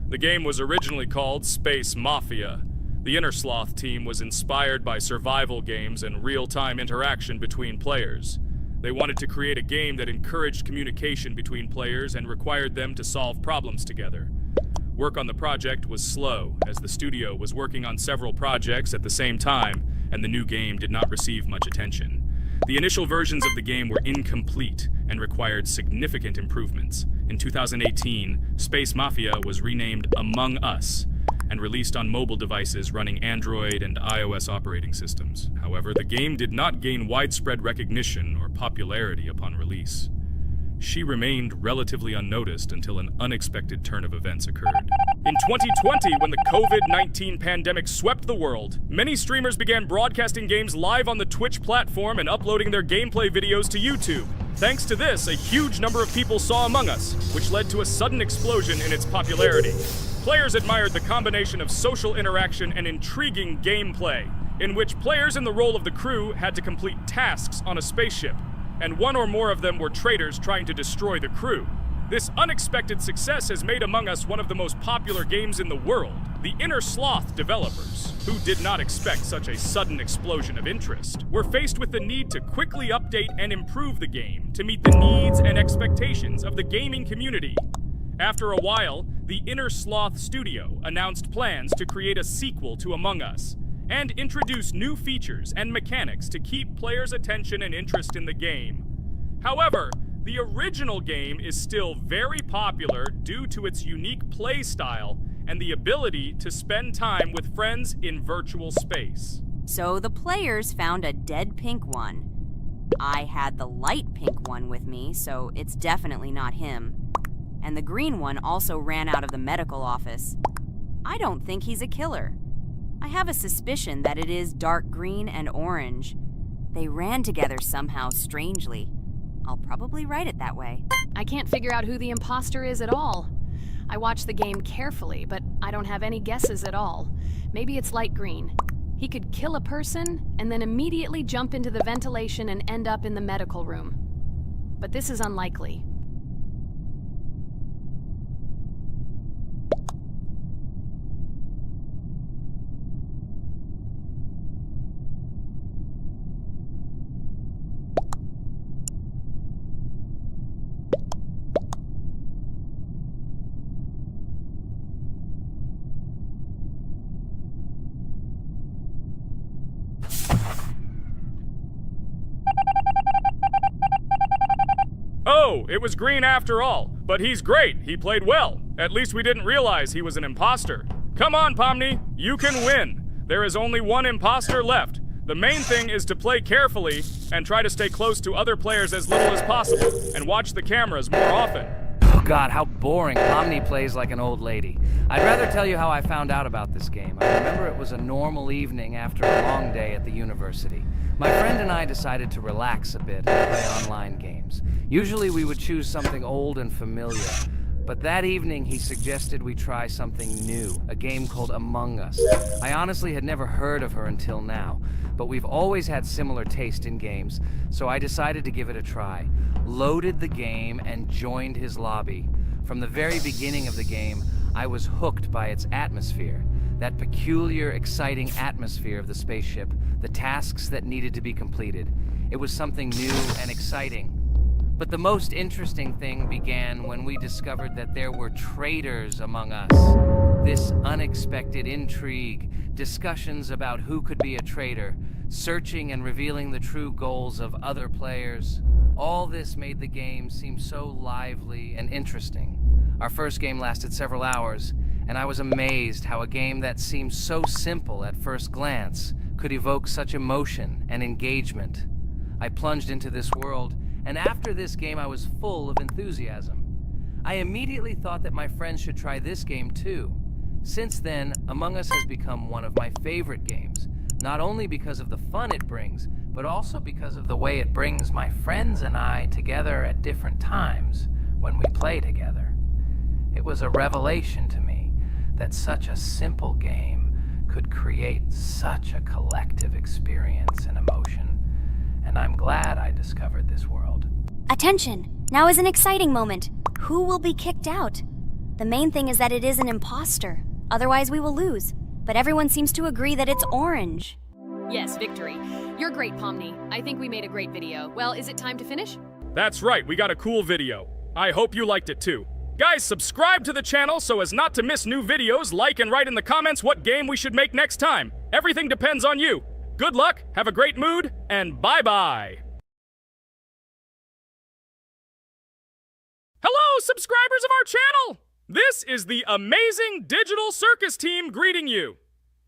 The game was originally called Space Mafia. The Innersloth team was inspired by survival games and real-time interaction between players. They wanted to create a game that encouraged communication between players and required them to solve problems together. Work on the project was slow, as the studio was working on several projects at the same time, and the new game did not receive much attention. The initial versions of the game were incomplete and required significant improvements. In 2018, Space Mafia was renamed Among Us and released on mobile devices running Android and iOS operating systems. However, the game did not gain widespread recognition or popularity upon release. She remained relatively unnoticed until an unexpected turn of events occurred. In 2020, when the COVID-19 pandemic swept the world, many streamers began broadcasting games live on the Twitch platform and uploading their gameplay videos to YouTube. Thanks to this, a huge number of people saw Among Us, which led to a sudden explosion in its popularity. Players admired the combination of social interaction and intriguing gameplay, in which players in the role of the crew had to complete tasks on a spaceship, and one or more of them were traitors trying to destroy the crew. This unexpected success has made Among Us one of the most popular games in the world. The Inner Sloth developers, who did not expect such a sudden explosion of interest, were faced with the need to quickly update and improve the game to meet the needs and expectations of the gaming community. After a while, the Inner Sloth studio announced plans to create a sequel to Among Us and introduce new features and mechanics to keep players' attention and interest in the game. However, the original game is still very popular due to its unique play style and the ability to spend time with friends in virtual space. So the players found a dead pink one. I had the light pink one with me, so it's definitely not him. And the green one also ran out of the medical office. I don't think he's a killer. I have a suspicion that it is dark green and orange. They ran together somehow strangely. I'll probably write it that way. I can't figure out who the imposter is at all. I watched the game carefully, but I don't have any guesses at all. Maybe it's light green. He could kill a person and then immediately jump into the ventilation and end up in the medical room. But this is unlikely. Oh, it was green after all. But he's great. He played well. At least we didn't realize he was an imposter. Come on, Pomni. You can win. There is only one imposter left. The main thing is to play carefully and try to stay close to other players as little as possible and watch the cameras more often. Oh God, how boring. Pomni plays like an old lady. I'd rather tell you how I found out about this game. I remember it was a normal evening after a long day at the university. My friend and I decided to relax a bit and play online games. Usually we would choose something old and familiar, but that evening he suggested we try something new, a game called Among Us. I honestly had never heard of her until now, but we've always had similar taste in games, so I decided to give it a try. Loaded the game and joined his lobby. From the very beginning of the game, I was hooked by its atmosphere. That peculiar, exciting atmosphere of the spaceship, the tasks that needed to be completed. It was something new and exciting. But the most interesting thing began when we discovered that there were traitors among us. This unexpected intrigue, discussions about who could be a traitor, searching and revealing the true goals of other players. All this made the game seem so lively and interesting. Our first game lasted several hours, and I was amazed how a game that seemed so simple at first glance could evoke such emotion and engagement. I plunged into this world, and after this game I was full of enthusiasm. I immediately thought that my friends should try this game too. Since then, Among Us has become one of my favorite games, not only because of the fun it brings, but also because of the way it brings my friends and I together at different times when we play together. It was a revelation to me that such a simple game could create such a collective experience and emotion, and I'm glad I discovered this world. Attention! Now is an exciting moment. Who will be kicked out? The main thing is that it is an imposter. Otherwise we will lose. But everyone seems to agree that it's orange. Yes, victory. You're great, Pomni. I think we made a great video. Well, is it time to finish? That's right, we got a cool video. I hope you liked it too. Guys, subscribe to the channel so as not to miss new videos. Like and write in the comments what game we should make next time. Everything depends on you. Good luck, have a great mood, and bye-bye. Hello, subscribers of our channel! This is the amazing Digital Circus team greeting you.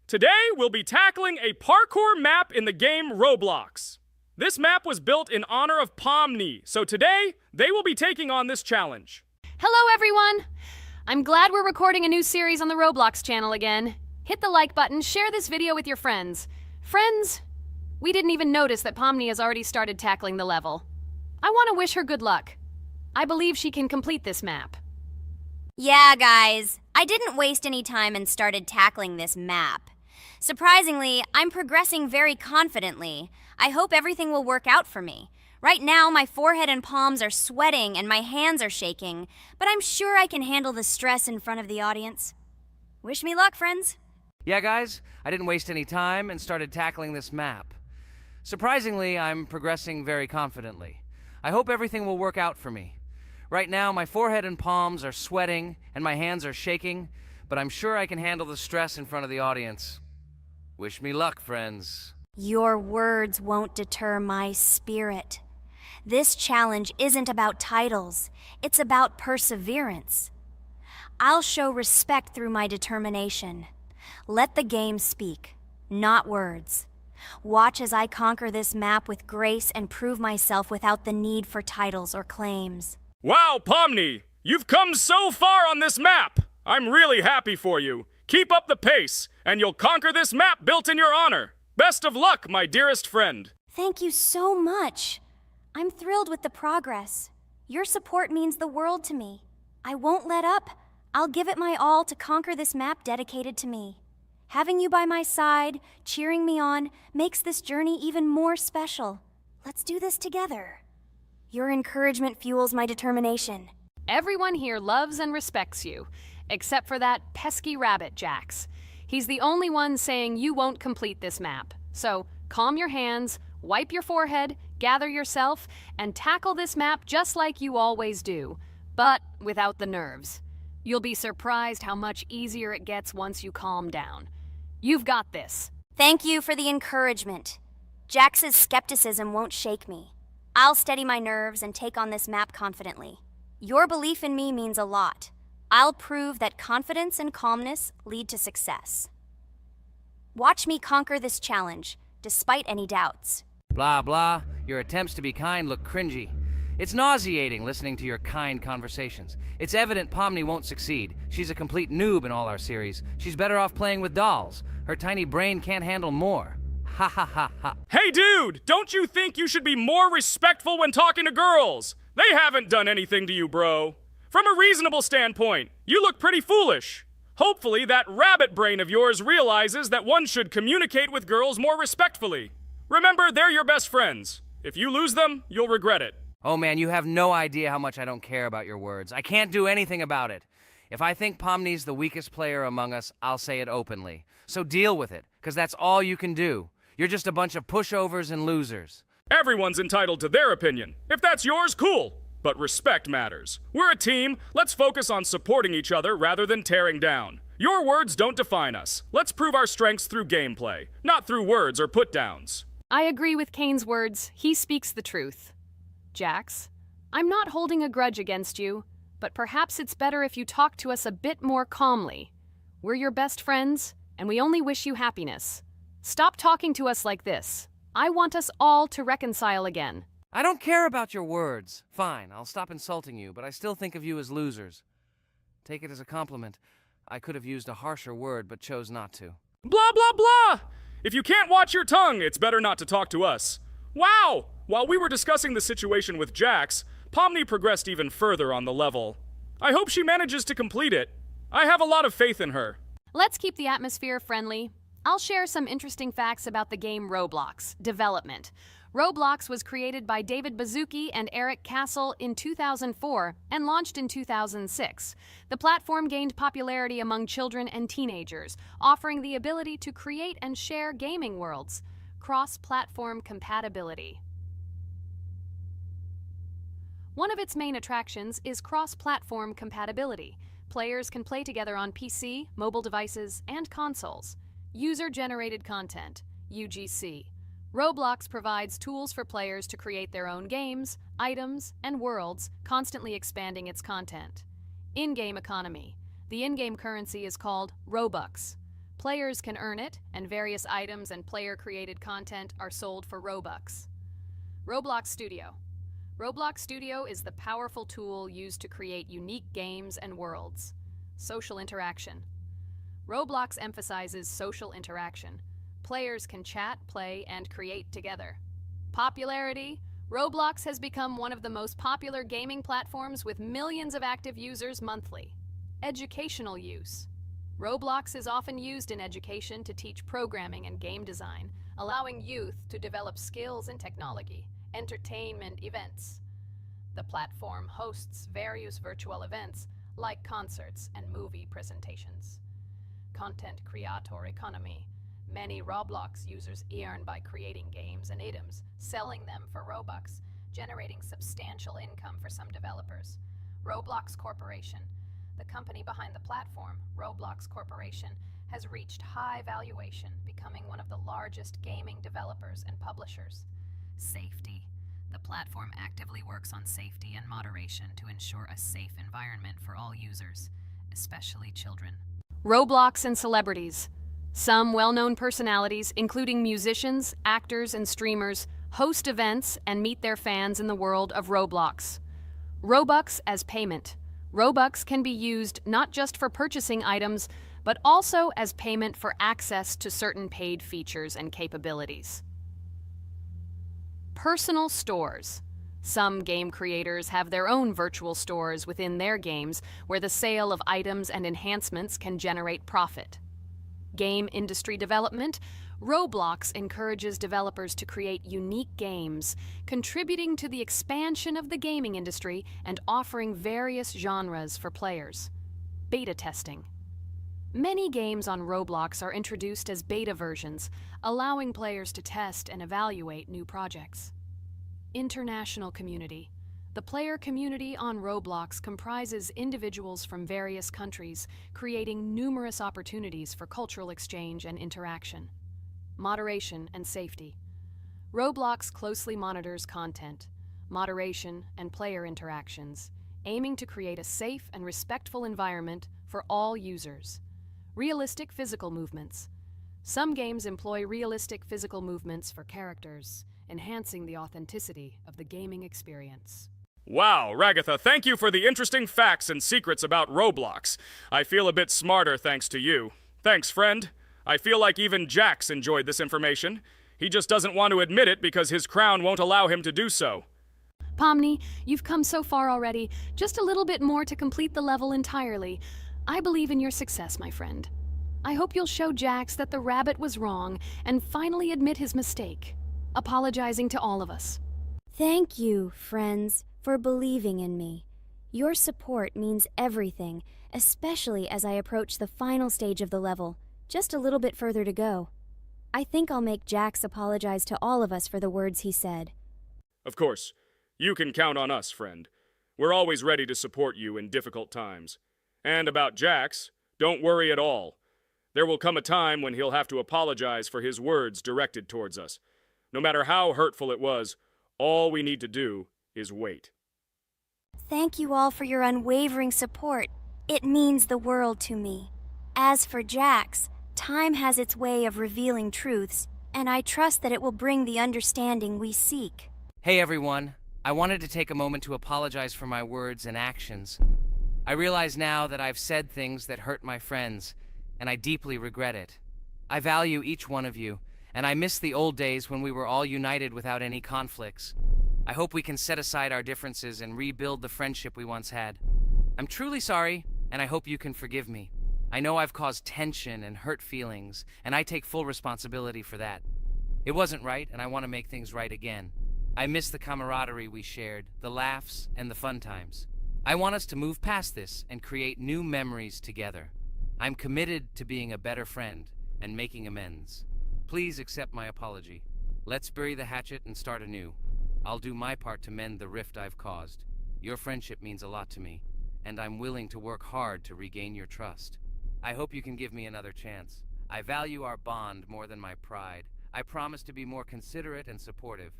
Today, we'll be tackling a parkour map in the game Roblox. This map was built in honor of Pomni, so today, they will be taking on this challenge. Hello, everyone! I'm glad we're recording a new series on the Roblox channel again. Hit the like button, share this video with your friends. Friends, we didn't even notice that Pomni has already started tackling the level. I want to wish her good luck. I believe she can complete this map. Yeah, guys, I didn't waste any time and started tackling this map. Surprisingly, I'm progressing very confidently. I hope everything will work out for me. Right now, my forehead and palms are sweating and my hands are shaking, but I'm sure I can handle the stress in front of the audience. Wish me luck, friends. Yeah, guys, I didn't waste any time and started tackling this map. Surprisingly, I'm progressing very confidently. I hope everything will work out for me. Right now, my forehead and palms are sweating and my hands are shaking, but I'm sure I can handle the stress in front of the audience. Wish me luck, friends. Your words won't deter my spirit. This challenge isn't about titles, it's about perseverance. I'll show respect through my determination. Let the game speak, not words. Watch as I conquer this map with grace and prove myself without the need for titles or claims. Wow, Pomni! You've come so far on this map! I'm really happy for you. Keep up the pace, and you'll conquer this map built in your honor. Best of luck, my dearest friend. Thank you so much. I'm thrilled with the progress. Your support means the world to me. I won't let up. I'll give it my all to conquer this map dedicated to me. Having you by my side, cheering me on, makes this journey even more special. Let's do this together. Your encouragement fuels my determination. Everyone here loves and respects you, except for that pesky rabbit, Jax. He's the only one saying you won't complete this map. So, calm your hands, wipe your forehead, gather yourself, and tackle this map just like you always do, but without the nerves. You'll be surprised how much easier it gets once you calm down. You've got this. Thank you for the encouragement. Jax's skepticism won't shake me. I'll steady my nerves and take on this map confidently. Your belief in me means a lot. I'll prove that confidence and calmness lead to success. Watch me conquer this challenge, despite any doubts. Blah, blah. Your attempts to be kind look cringy. It's nauseating listening to your kind conversations. It's evident Pomni won't succeed. She's a complete noob in all our series. She's better off playing with dolls. Her tiny brain can't handle more. Ha ha ha ha. Hey dude, don't you think you should be more respectful when talking to girls? They haven't done anything to you, bro. From a reasonable standpoint, you look pretty foolish. Hopefully that rabbit brain of yours realizes that one should communicate with girls more respectfully. Remember, they're your best friends. If you lose them, you'll regret it. Oh man, you have no idea how much I don't care about your words. I can't do anything about it. If I think Pomni's the weakest player among us, I'll say it openly. So deal with it, because that's all you can do. You're just a bunch of pushovers and losers. Everyone's entitled to their opinion. If that's yours, cool. But respect matters. We're a team. Let's focus on supporting each other rather than tearing down. Your words don't define us. Let's prove our strengths through gameplay, not through words or put-downs. I agree with Kane's words. He speaks the truth. Jax, I'm not holding a grudge against you, but perhaps it's better if you talk to us a bit more calmly. We're your best friends, and we only wish you happiness. Stop talking to us like this. I want us all to reconcile again. I don't care about your words. Fine, I'll stop insulting you, but I still think of you as losers. Take it as a compliment. I could have used a harsher word, but chose not to. Blah, blah, blah! If you can't watch your tongue, it's better not to talk to us. Wow! While we were discussing the situation with Jax, Pomni progressed even further on the level. I hope she manages to complete it. I have a lot of faith in her. Let's keep the atmosphere friendly. I'll share some interesting facts about the game Roblox development. Roblox was created by David Baszucki and Eric Castle in 2004 and launched in 2006. The platform gained popularity among children and teenagers, offering the ability to create and share gaming worlds. Cross-platform compatibility. One of its main attractions is cross-platform compatibility. Players can play together on PC, mobile devices, and consoles. User-generated content, UGC. Roblox provides tools for players to create their own games, items, and worlds, constantly expanding its content. In-game economy. The in-game currency is called Robux. Players can earn it, and various items and player-created content are sold for Robux. Roblox Studio. Roblox Studio is the powerful tool used to create unique games and worlds. Social interaction. Roblox emphasizes social interaction. Players can chat, play, and create together. Popularity. Roblox has become one of the most popular gaming platforms with millions of active users monthly. Educational use. Roblox is often used in education to teach programming and game design, allowing youth to develop skills in technology. Entertainment events. The platform hosts various virtual events like concerts and movie presentations. Content creator economy. Many Roblox users earn by creating games and items, selling them for Robux, generating substantial income for some developers. Roblox Corporation. The company behind the platform, Roblox Corporation, has reached high valuation, becoming one of the largest gaming developers and publishers. Safety. The platform actively works on safety and moderation to ensure a safe environment for all users, especially children. Roblox and celebrities. Some well-known personalities, including musicians, actors, and streamers, host events and meet their fans in the world of Roblox. Robux as payment. Robux can be used not just for purchasing items, but also as payment for access to certain paid features and capabilities. Personal stores. Some game creators have their own virtual stores within their games where the sale of items and enhancements can generate profit. Game industry development. Roblox encourages developers to create unique games, contributing to the expansion of the gaming industry and offering various genres for players. Beta testing. Many games on Roblox are introduced as beta versions, allowing players to test and evaluate new projects. International community. The player community on Roblox comprises individuals from various countries, creating numerous opportunities for cultural exchange and interaction. Moderation and safety. Roblox closely monitors content, moderation, and player interactions, aiming to create a safe and respectful environment for all users. Realistic physical movements. Some games employ realistic physical movements for characters, enhancing the authenticity of the gaming experience. Wow, Ragatha, thank you for the interesting facts and secrets about Roblox. I feel a bit smarter thanks to you. Thanks, friend. I feel like even Jax enjoyed this information. He just doesn't want to admit it because his crown won't allow him to do so. Pomni, you've come so far already. Just a little bit more to complete the level entirely. I believe in your success, my friend. I hope you'll show Jax that the rabbit was wrong and finally admit his mistake, apologizing to all of us. Thank you, friends, for believing in me. Your support means everything, especially as I approach the final stage of the level, just a little bit further to go. I think I'll make Jax apologize to all of us for the words he said. Of course, you can count on us, friend. We're always ready to support you in difficult times. And about Jax, don't worry at all. There will come a time when he'll have to apologize for his words directed towards us. No matter how hurtful it was, all we need to do is wait. Thank you all for your unwavering support. It means the world to me. As for Jax, time has its way of revealing truths, and I trust that it will bring the understanding we seek. Hey everyone, I wanted to take a moment to apologize for my words and actions. I realize now that I've said things that hurt my friends, and I deeply regret it. I value each one of you, and I miss the old days when we were all united without any conflicts. I hope we can set aside our differences and rebuild the friendship we once had. I'm truly sorry, and I hope you can forgive me. I know I've caused tension and hurt feelings, and I take full responsibility for that. It wasn't right, and I want to make things right again. I miss the camaraderie we shared, the laughs, and the fun times. I want us to move past this and create new memories together. I'm committed to being a better friend and making amends. Please accept my apology. Let's bury the hatchet and start anew. I'll do my part to mend the rift I've caused. Your friendship means a lot to me, and I'm willing to work hard to regain your trust. I hope you can give me another chance. I value our bond more than my pride. I promise to be more considerate and supportive.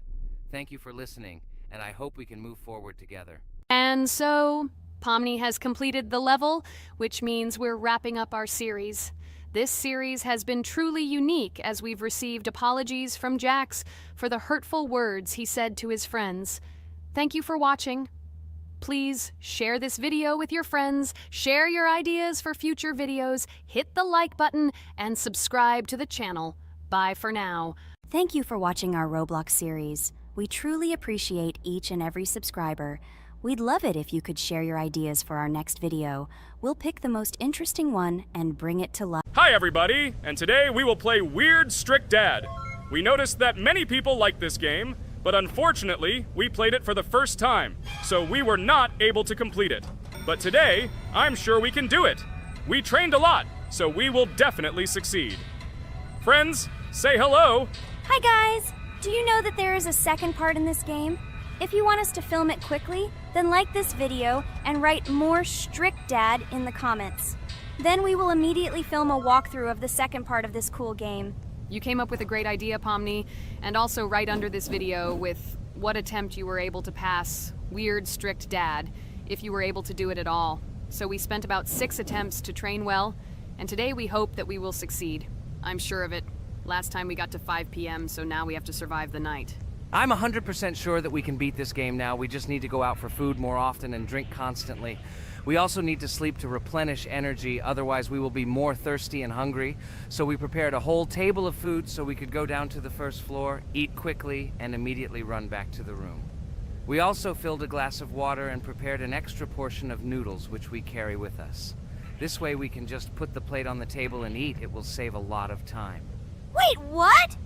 Thank you for listening, and I hope we can move forward together. And so, Pomni has completed the level, which means we're wrapping up our series. This series has been truly unique as we've received apologies from Jax for the hurtful words he said to his friends. Thank you for watching. Please share this video with your friends, share your ideas for future videos, hit the like button, and subscribe to the channel. Bye for now. Thank you for watching our Roblox series. We truly appreciate each and every subscriber. We'd love it if you could share your ideas for our next video. We'll pick the most interesting one and bring it to life. Hi everybody, and today we will play Weird Strict Dad. We noticed that many people like this game, but unfortunately, we played it for the first time, so we were not able to complete it. But today, I'm sure we can do it. We trained a lot, so we will definitely succeed. Friends, say hello. Hi guys! Do you know that there is a second part in this game? If you want us to film it quickly, then like this video and write more strict dad in the comments. Then we will immediately film a walkthrough of the second part of this cool game. You came up with a great idea, Pomni, and also right under this video with what attempt you were able to pass Weird Strict Dad, if you were able to do it at all. So we spent about 6 attempts to train well, and today we hope that we will succeed. I'm sure of it. Last time we got to 5 p.m., so now we have to survive the night. I'm 100% sure that we can beat this game now. We just need to go out for food more often and drink constantly. We also need to sleep to replenish energy, otherwise we will be more thirsty and hungry. So we prepared a whole table of food so we could go down to the first floor, eat quickly, and immediately run back to the room. We also filled a glass of water and prepared an extra portion of noodles, which we carry with us. This way we can just put the plate on the table and eat. It will save a lot of time. Wait, what?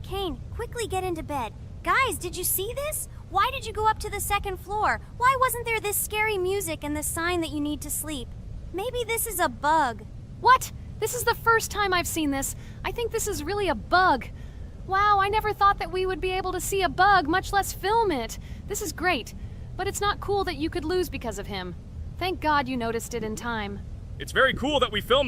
Kane, quickly get into bed. Guys, did you see this? Why did you go up to the second floor? Why wasn't there this scary music and the sign that you need to sleep? Maybe this is a bug. What? This is the first time I've seen this. I think this is really a bug. Wow, I never thought that we would be able to see a bug, much less film it. This is great, but it's not cool that you could lose because of him. Thank God you noticed it in time. It's very cool that we filmed